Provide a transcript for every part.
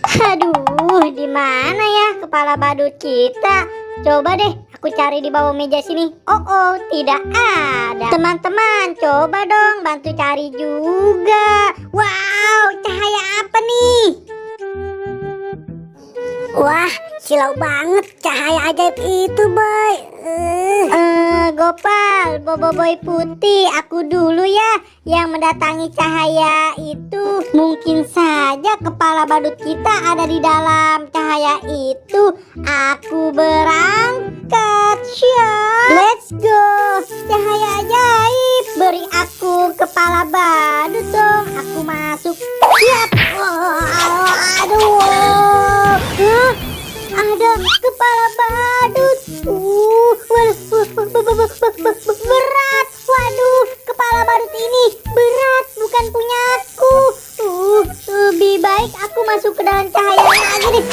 Aduh, di mana ya kepala badut kita? Coba deh aku cari di bawah meja sini. Oh, tidak ada. Teman-teman, coba dong bantu cari juga. Wow, cahaya apa nih? Wah, silau banget cahaya ajaib itu, boy. Gopal, Boboiboy putih, aku dulu ya yang mendatangi cahaya itu. Mungkin saja kepala badut kita ada di dalam cahaya itu. Aku berangkat, siap. Let's go. Cahaya ajaib, beri aku kepala badut dong. Aku masuk, siap. Aduh. Ada kepala badut. Berat. Waduh, kepala badut ini berat, bukan punyaku. Lebih baik aku masuk ke dalam cahaya lagi nih.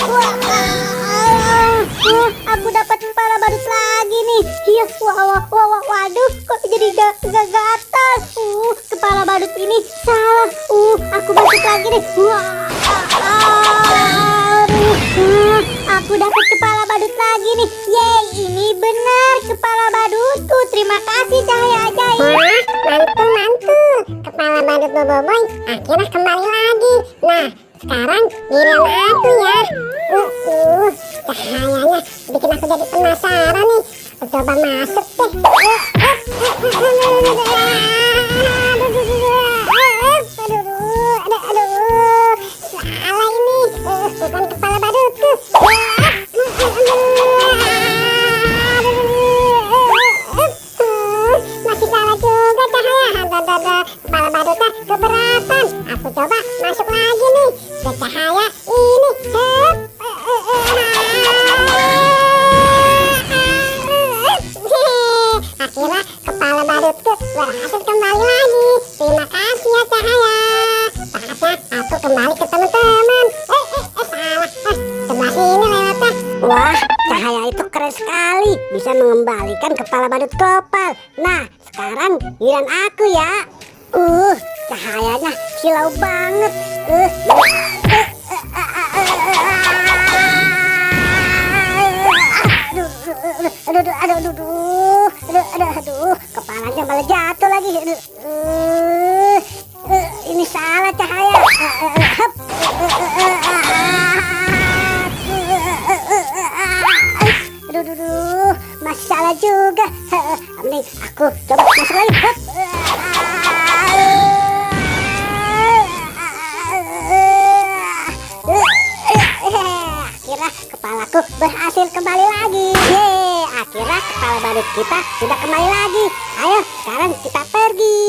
Aku dapat kepala badut lagi nih. Iya, waduh, kok jadi gatal. Kepala badut ini salah. Aku masuk lagi nih. Aku dapat kepala badut lagi nih. Yeay, ini benar kepala badutku. Terima kasih cahaya ajaib. Wah, mantul. Kepala badut Boboiboy akhirnya kembali lagi. Nah, sekarang giliran aku ya. Cahayanya bikin aku jadi penasaran nih. Aku coba masuk deh. Salah ini. Bukan kepala badutku. Masih salah juga cahaya. Kepala badutnya keberatan. Aku coba masuk lagi nih ke cahaya ini. Akhirnya kepala badutku berhasil kembali lagi. Terima kasih ya cahaya. Saatnya aku kembali ke teman-teman. Salah. Sebelah sini lewatnya. Wah, cahaya itu keren sekali. Bisa mengembalikan kepala badut Gopal. Nah, sekarang giliran aku ya. Cahayanya silau banget. Aduh, kepalanya malah jatuh lagi. Ini salah cahaya. Aduh, masih salah juga. Mending aku coba masuk lagi. Akhirnya kepalaku berhasil kembali lagi. Yeay, akhirnya kepala badut kita sudah kembali lagi. Ayo, sekarang kita pergi.